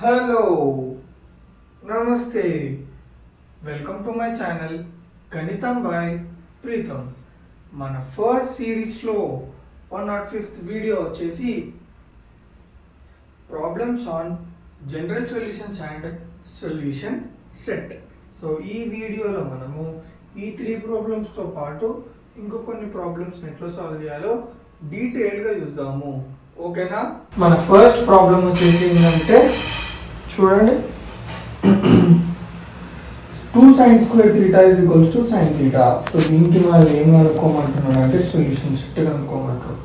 Hello నమస్తే welcome to my channel గణితం by Pritam. మన ఫస్ట్ సిరీస్లో 105th వీడియో వచ్చేసి problems on general solutions and solution set. So ఈ వీడియోలో మనము ఈ 3 ప్రాబ్లమ్స్తో పాటు ఇంకో కొన్ని ప్రాబ్లమ్స్ ఎట్లా సాల్వ్ చేయాలో డీటెయిల్గా చూద్దాము. ఓకేనా? మన ఫస్ట్ ప్రాబ్లం వచ్చేసి ఏంటంటే చూడండి, 2 sin square theta is equals to sin theta. So దీనికి మనం ఏం కనుక్కోమంటున్నాడు అంటే సొల్యూషన్ సెట్ కనుక్కోమంటారు.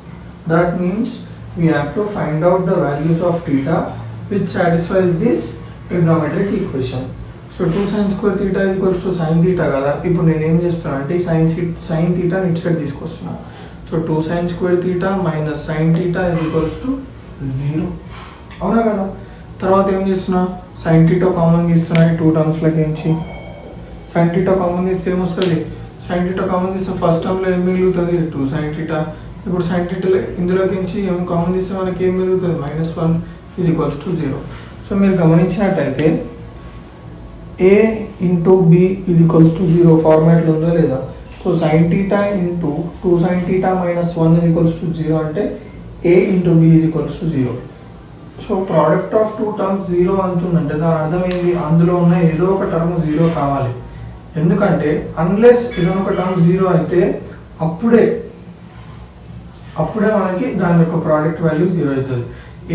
That means we have to find out the values of theta which satisfies this trigonometric equation. So 2 sin square theta is equals to sin theta కదా. ఇప్పుడు నేను ఏం చేస్తున్నా అంటే sin theta ఇటు సైడ్ తీసుకొస్తున్నా. So 2 sin square theta minus sin theta is equals to 0. అవునా కదా? తర్వాత ఏం చేస్తున్నా, sin theta కామన్ తీస్తున్నా. ఈ 2 టర్మ్స్లోకి ఏంచి sin theta కామన్ తీస్తే ఏమొస్తుంది? sin theta కామన్ తీస్తే ఫస్ట్ టర్మ్లో ఏం మిగులుతుంది? 2 sin theta. ఇప్పుడు sin theta ఇందులోకి నుంచి ఏం కామన్ తీస్తే మనకి ఏం మిగులుతుంది? -1 is equals to 0. సో మీరు గమనించినట్టయితే a into b is equals to 0 ఫార్మాట్లో ఉందో లేదా? So sin theta into 2 sin theta minus 1 is equals to 0 అంటే a into b is equals to 0. So product of 2 terms 0 అంటుందంటే దాని అర్థం ఏంటి? అందులో ఉన్న ఏదో ఒక టర్మ్ 0 కావాలి. ఎందుకంటే అన్లెస్ ఏదో ఒక టర్మ్ 0 అయితే అప్పుడే మనకి దాని యొక్క ప్రోడక్ట్ వాల్యూ 0 అవుతుంది.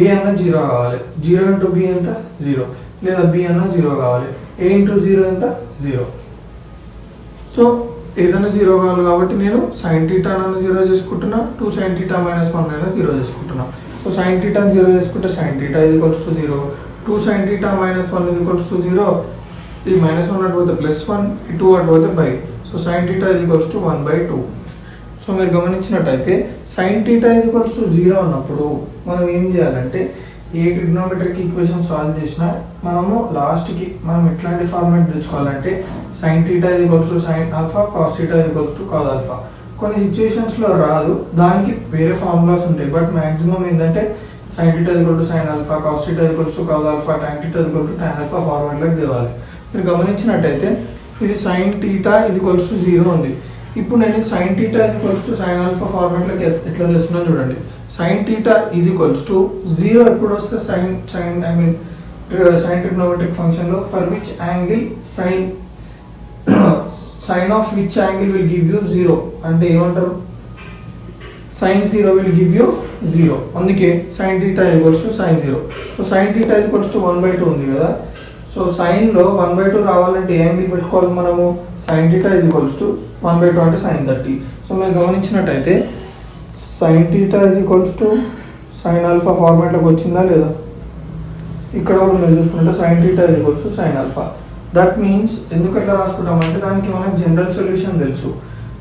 ఏ అన్న 0 కావాలి, 0 ఇంటూ బి ఎంత 0, లేదా బి అన్న 0 కావాలి, ఏ ఇంటూ 0 ఎంత 0. సో ఏదైనా 0 కావాలి కాబట్టి నేను sin theta అన్న 0 చేసుకుంటున్నా, 2 sin theta minus 1 అయినా 0 చేసుకుంటున్నా. సో sin theta 0 చేసుకుంటే sin theta is equals to 0, 2 sin theta minus 1 is equals to 0. ఈ -1 అటు పోతే +1, ఈ 2 అటు పోతే by. So sin theta is equals to 1/2. So మీరు గమనించినట్టయితే sin theta is equals to 0 అన్నప్పుడు మనం ఏం చేయాలంటే ఏ ట్రిగ్నోమెట్రిక్ ఈక్వేషన్ సాల్వ్ చేసినా మనము లాస్ట్కి మనం ఎట్లాంటి format తెచ్చుకోవాలంటే sin theta is equals to sin alpha, cos theta is equals to cos alpha. కొన్ని సిచ్యువేషన్స్లో రాదు, దానికి వేరే ఫార్ములాస్ ఉంటాయి. బట్ మ్యాక్సిమం ఏంటంటే sin theta is equals to sin alpha, cos theta is equals to cos alpha, tan theta is equals to tan alpha ఫార్మాట్లోకి తేవాలి. మీరు గమనించినట్టయితే ఇది sin theta is equals to 0 ఉంది. ఇప్పుడు నేను sin theta is equals to sin alpha ఫార్మాట్లోకి ఎట్లా చేస్తున్నాను చూడండి. sin theta is equals to 0 ఎప్పుడు వస్తే sin ట్రిగ్నోమెట్రిక్ ఫంక్షన్లో for which angle sin of which angle will give you 0 అంటే ఏమంటారు? sin 0 will give you 0. అందుకే sin theta equals to sin 0. So sin theta equals to 1/2 ఉంది కదా. So సైన్లో 1/2 రావాలంటే ఏ angle పెట్టుకోవాలి మనము? sin theta equals to 1/2 అంటే sin 30. సో మీరు గమనించినట్టయితే sin theta equals to sin alpha ఫార్మాట్లోకి వచ్చిందా లేదా? ఇక్కడ కూడా మీరు చూసుకుంటే sin theta equals to sin alpha. That means ఎందుకు అట్లా రాసుకుంటామంటే దానికి మనకు జనరల్ సొల్యూషన్ తెలుసు.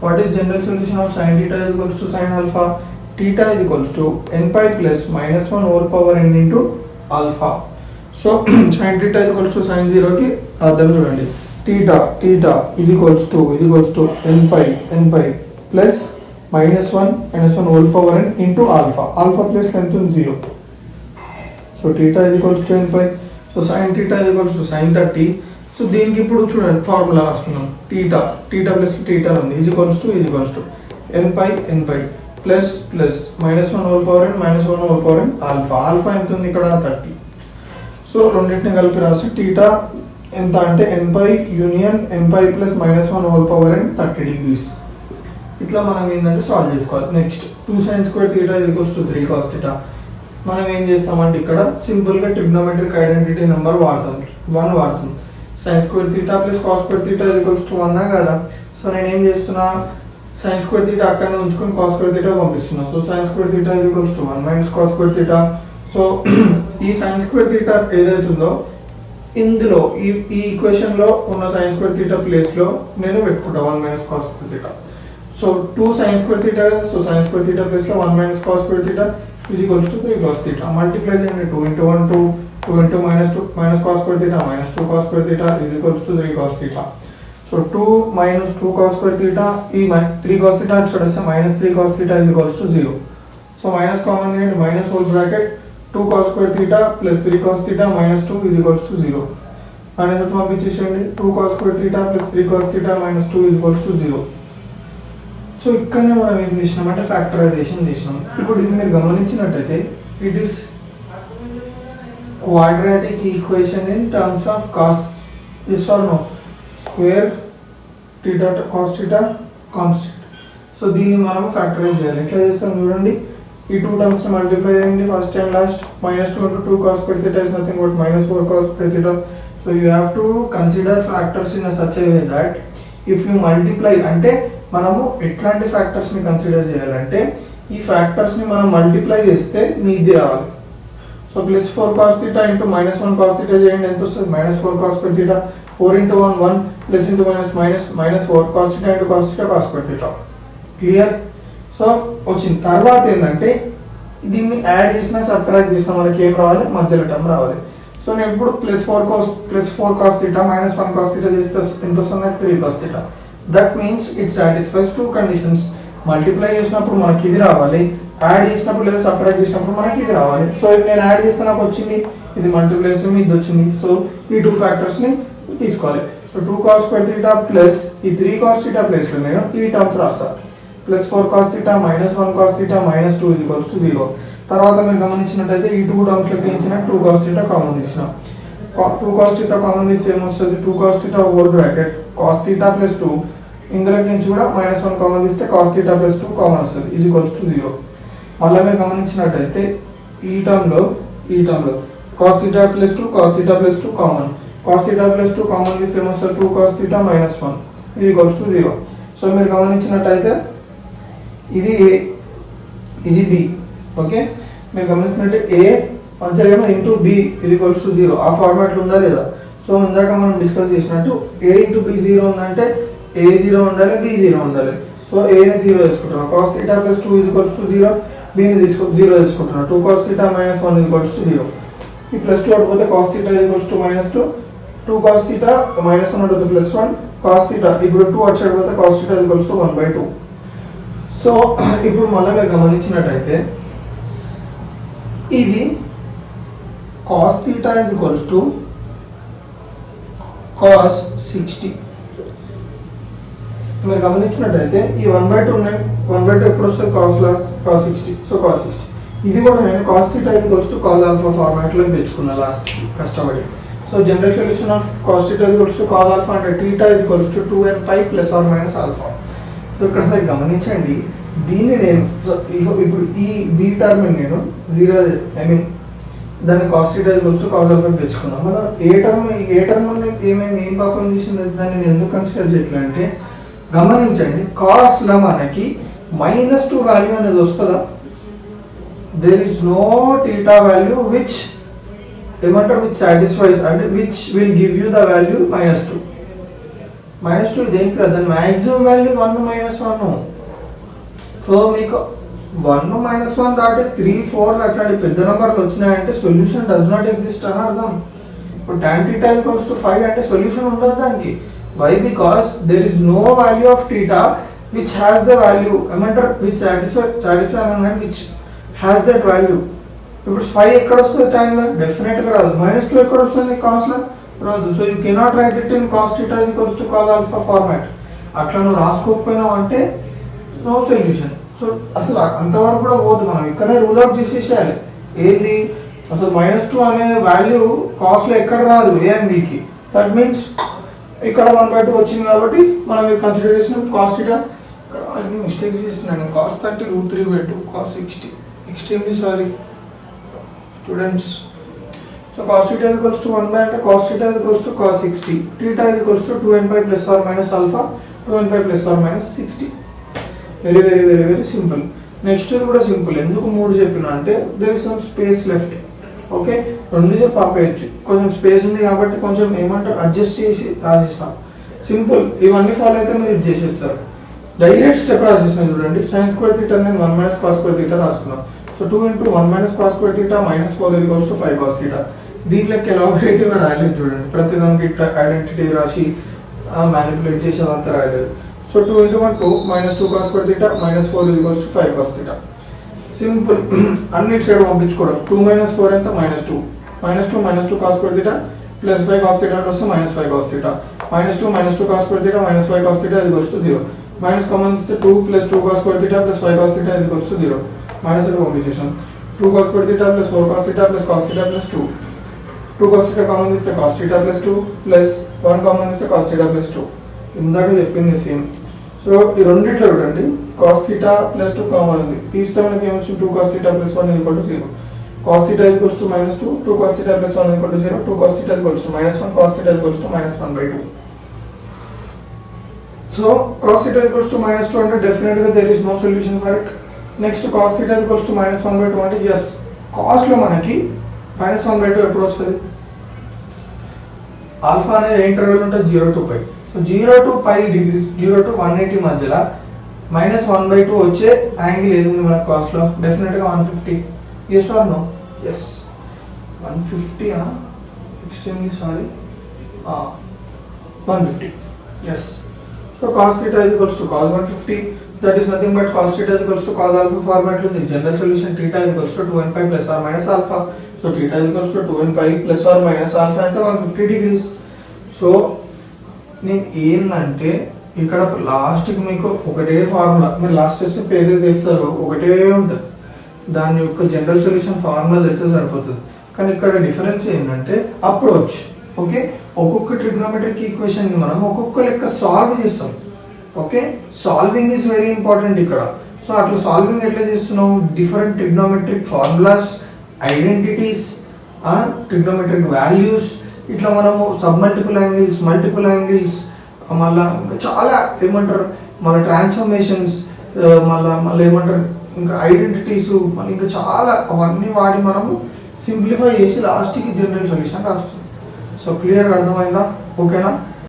What is general solution of sin theta equals to sin alpha? theta is equals to n pi plus -1 whole power n into alpha. So sin theta is equals to sin 0కి అర్థం చూడండి. theta is equals to n pi plus -1 whole power n into alpha plus length 0. So theta is equals to n pi. So sin theta is equals to sin 30. So దీనికి ఇప్పుడు చూడండి formula రాసుకున్నాం. theta plus theta ఉంది is equals to n pi plus -1 whole power n -1 whole power n alpha ఎంత ఉంది ఇక్కడ 30. So రెండింటిని కలిపి రాసి theta ఎంత అంటే n pi union n pi plus -1 whole power n 30 degrees. ఇట్లా మనం ఏంటంటే సాల్వ్ చేసుకోవాలి. Next 2 sin square theta is equals to 3 cos theta. మనం ఏం చేస్తామంటే ఇక్కడ సింపుల్గా ట్రిగ్నోమెట్రిక్ ఐడెంటిటీ నెంబర్ వాడతాం, 1 వాడుతాం. sin square theta plus cos square theta is equals to 1 కదా. సో నేను ఏం చేస్తున్నా, sin square theta అక్కడనే ఉంచుకొని cos square theta పంపిస్తున్నా. So sin square theta is equals to 1 minus cos square theta. So ఈ sin square theta ఏదైతుందో ఇందులో ఈ ఈక్వేషన్లో ఉన్న sin square theta ప్లేస్లో నేను పెట్టుకుంటా 1 minus cos square theta. So 2 sin square theta కదా. సో sin square theta ప్లేస్లో 1 minus cos square theta is equals to 3 cos theta. Multiply చేయండి. 2 into 1 2 into minus cos square theta minus 2 cos square theta is equals to 3 cos theta. So 2 minus 2 cos square theta ఈ 3 cos theta చూడొస్తే minus 3 cos theta is equals to 0. So minus common చేయండి, minus whole bracket 2 cos square theta plus 3 cos theta minus 2 is equals to 0. Minus అటు పంపించేసేయండి. 2 cos square theta plus 3 cos theta minus 2 is equals to 0. So ఇక్కడనే మనం ఏం చేసినాం అంటే factorisation చేసినాం. ఇప్పుడు ఇది మీరు గమనించినట్టయితే it is quadratic equation in terms of cos, yes or no, square theta cos theta constant. So దీన్ని మనం ఫ్యాక్టరైజ్ చేయాలి. ఎట్లా చేస్తాం చూడండి, ఈ 2 టర్మ్స్ మల్టిప్లై చేయండి first and last. -2 into 2 cos square theta is nothing but -4 cos square theta. So you have to consider factors in a such a way that if you multiply, అంటే మనము ఎట్లాంటి factors ని consider చేయాలంటే ఈ factors ని మనం multiply చేస్తే మీది రావాలి. So +4 cos theta into -1 cos theta చేయండి, ఎంత వస్తుంది? -4 cos square theta. 4 into 1 1 plus into -4 cos theta into cos theta cos square theta. Clear? So వచ్చిన తర్వాత ఏంటంటే దీన్ని యాడ్ చేసినా సబ్ట్రాక్ట్ చేసినా మనకి ఏం రావాలి? మధ్యలో టర్మ్ రావాలి. సో నేను ఇప్పుడు +4 cos theta -1 cos theta చేస్తే ఎంత వస్తుంది? 3 cos theta. That means it satisfies 2 conditions. Multiply చేసినప్పుడు మనకి ఇది రావాలి, యాడ్ చేసినప్పుడు లేదా సబ్ట్రాక్ట్ చేసినప్పుడు మనకి ఇది రావాలి. సో ఇది నేను యాడ్ చేస్తే నాకు వచ్చింది, ఇది మల్టిప్లై చేస్తే ఇది వచ్చింది. సో ఈ 2 ఫ్యాక్టర్స్ ని తీసుకోవాలి. So 2 cos square theta plus ఈ 3 cos theta ప్లేస్ లో నేను ఈ టర్మ్స్ రాస్తాను. +4 cos theta -1 cos theta -2 is equals to 0. తర్వాత మీరు గమనించినట్టయితే ఈ 2 టర్మ్స్ లకి ఇచ్చిన 2 cos theta కామన్ తీసినాం. 2 cos theta కామన్ తీస్తే ఏమొస్తుంది? 2 cos theta over bracket cos theta + 2, ఇందులోకి నుంచి కూడా -1 కామన్ తీస్తే cos theta + 2 కామన్ వస్తుంది, is equals to 0. మళ్ళీ మీరు గమనించినట్టయితే ఈ టర్మ్ లో cos theta + 2 cos theta + 2 common, cos theta + 2 common తీస్తే ఏమొస్తుంది? 2 cos theta -1 is equals to 0. So మీరు గమనించినట్టయితే ఇది A, ఇది B. ఓకే, మీరు గమనించినట్టే A మధ్యలో into B is equals to 0. ఆ ఫార్మాట్లో ఉందా లేదా? సో ఇందాక మనం డిస్కస్ చేసినట్టు A into B 0 ఉందంటే A 0 ఉండాలి, B 0 ఉండాలి. సో A ని 0 తీసుకుంటున్నాం. cos theta + 2 is equals to 0, B ని 0 తీసుకుంటున్నాం. 2 cos theta -1 is equals to 0. ఈ +2 అటుపోతే cos theta is equals to -2, 2 cos theta -1 అటుపోతే +1 cos theta, ఇప్పుడు 2 అటు సైడ్ పోతే cos theta is equals to 1/2. So ఇప్పుడు మళ్ళీ మీరు గమనించినట్టయితే ఇది cos theta is equals to cos 60. మీరు గమనించినట్టయితే ఈ 1/2 ఎప్పుడు వస్తుంది? cos 60. సో cos 60 ఇది కూడా నేను cos theta is equals to cos alpha ఫార్మాట్లో తెచ్చుకున్నా లాస్ట్ కష్టపడి. So general solution of cos theta is equals to cos alpha అంటే theta is equals to 2nπ ± alpha. So ఇక్కడ మీరు గమనించండి, దీన్ని నేను ఇప్పుడు ఈ బీ టర్మ్ నేను 0 దాన్ని cos theta is equals to cos alpha తెచ్చుకున్నాం. మన ఏ టర్మ్ ఏమైంది, ఏం పాపం చేసింది, దాన్ని నేను ఎందుకు కన్సిడర్ చేయట్లంటే గమనించండి, cos లో మనకి -2 వాల్యూ అనేది వస్తుందా? There is no theta value which ఏమంటారు, విచ్ సాటిస్ఫైస్ అంటే which will give you the value -2. -2 ఇదేంటి కదా, దాని మ్యాక్సిమం వాల్యూ 1 -1. సో మీకు 1 -1 దాటి 3 4 అట్లాంటి పెద్ద నెంబర్లు వచ్చినాయంటే సొల్యూషన్ డస్ నాట్ ఎగ్జిస్ట్ అని అర్థం. ఇప్పుడు tan theta is equals to 5 అంటే సొల్యూషన్ ఉండదు దానికి. Why? Because there is no value of theta which has the value ఏమంటారు, విచ్ సాటిస్ఫై అన్నాను, విచ్ హ్యాస్ దట్ వాల్యూ. ఇప్పుడు 5 ఎక్కడ వస్తుంది టైంలో? డెఫినెట్గా రాదు. -2 ఎక్కడ వస్తుంది కాస్ట్లో? రాదు. So you cannot write it in cos theta is equals to cos alpha format. అట్లా నువ్వు రాసుకోకపోయినావు అంటే నో సొల్యూషన్. సో అసలు అంతవరకు కూడా పోదు, మనం ఇక్కడే రూల్ అవుట్ చేసేసేయాలి. ఏంది అసలు -2 అనే వాల్యూ కాస్ట్లో ఎక్కడ రాదు ఏ అండ్ బీకి. దట్ మీన్స్ ఇక్కడ 1/2 వచ్చింది కాబట్టి మనం కన్సిడర్ చేసిన cos theta. ఇక్కడ అన్ని మిస్టేక్స్ చేస్తున్నాను. cos 30 √3/2 cos 60 extremely sorry students. So cos theta is equals to 1 అంటే cos theta is equals to cos 60, theta is equals to 2nπ ± alpha, 2nπ ± 60. Very very very very simple. Next కూడా simple. ఎందుకు 3 చెప్పినా అంటే there is some space left. Okay, 2 చెప్పి ఆపేయచ్చు, కొంచెం space ఉంది కాబట్టి కొంచెం ఏమంటారు అడ్జస్ట్ చేసి రాసేస్తాం. సింపుల్. ఇవన్నీ ఫాలో అయితే మీరు ఇది చేసేస్తారు. డైరెక్ట్ స్టెప్ రాసేసిన చూడండి. sin² θ నేను 1 - cos² θ రాసుకున్నాం. So 2 into 1 - cos² θ -4 is equals to 5 cos θ. దీంట్లోకి ఎలాబొరేటివ్గా రాయలేదు చూడండి. ప్రతి దానికి ఐడెంటిటీ రాసి మ్యానిపులేట్ చేసి అదంతా రాయలేదు. So 2 into 1 2 -2 cos² θ -4 is equals to 5 cos θ. Simple అన్నిటి సైడ్ పంపించుకోవడం 2 - 4 ఎంత -2 -2 cos square theta plus 5 cos theta వస్తే -5 cos theta -2 cos square theta -5 cos theta is equals to 0 minus common ఇస్తే 2 plus 2 cos square theta plus 5 cos theta is equals to 0 minus ఇక్కడ పంపించేసాం 2 cos square theta plus 4 cos theta plus cos theta plus 2 cos theta common ఇస్తే cos theta plus 2 plus 1 common ఇస్తే cos theta plus 2 ఇందాక చెప్పింది same so ఈ రెండిట్లో చూడండి cos theta plus 2 common ఉంది తీస్తే మనకి ఏమొచ్చింది 2 cos theta plus 1 is equal to 0 cos theta is equals to -2 2 cos theta plus 1 is equal to 0 2 cos theta is equals to -1 cos theta is equals to -1/2 so cos theta is equals to -2 అంటే definitely there is no solution for it next cos theta is equals to -1/2 అంటే yes cos లో మనకి -1/2 ఎప్పుడు వస్తుంది alpha అనేది interval ఉంటుంది 0 to π so 0 to π degrees 0 to 180 మధ్యలో -1/2 వచ్చే యాంగిల్ ఏది ఉంది మన cos లో డెఫినెట్ గా 150 yes or no yes 150 extremely sorry 150 yes so cos theta is equals to cos 150 that is nothing but cos theta is equals to cos alpha format lo the general solution theta is equals to 2n pi plus or minus alpha so theta is equals to 2n pi plus or minus alpha ante 150 degrees so నేను ఏంటంటే ఇక్కడ లాస్ట్కి మీకు ఒకటే formula మీరు last step ఏదైతే వేస్తారో ఒకటే ఉంటుంది దాని యొక్క జనరల్ సొల్యూషన్ ఫార్ములా తెలిస్తే సరిపోతుంది కానీ ఇక్కడ డిఫరెన్స్ ఏంటంటే అప్రోచ్ ఓకే ఒక్కొక్క ట్రిగ్నోమెట్రిక్ ఈక్వేషన్ని మనం ఒక్కొక్క లెక్క సాల్వ్ చేస్తాం okay solving is very important ఇక్కడ సో అట్లా సాల్వింగ్ ఎట్లా చేస్తున్నాం different trigonometric formulas identities trigonometric values ఇట్లా మనము సబ్ మల్టిపుల్ యాంగిల్స్ మళ్ళీ ఇంకా చాలా ఏమంటారు మళ్ళీ ట్రాన్స్ఫర్మేషన్స్ మళ్ళీ ఏమంటారు ఇంకా ఐడెంటిటీస్ మళ్ళీ ఇంకా చాలా అవన్నీ వాడి మనము సింప్లిఫై చేసి లాస్ట్కి జనరల్ సొల్యూషన్ రాస్తుంది సో క్లియర్గా అర్థమైందా ఓకేనా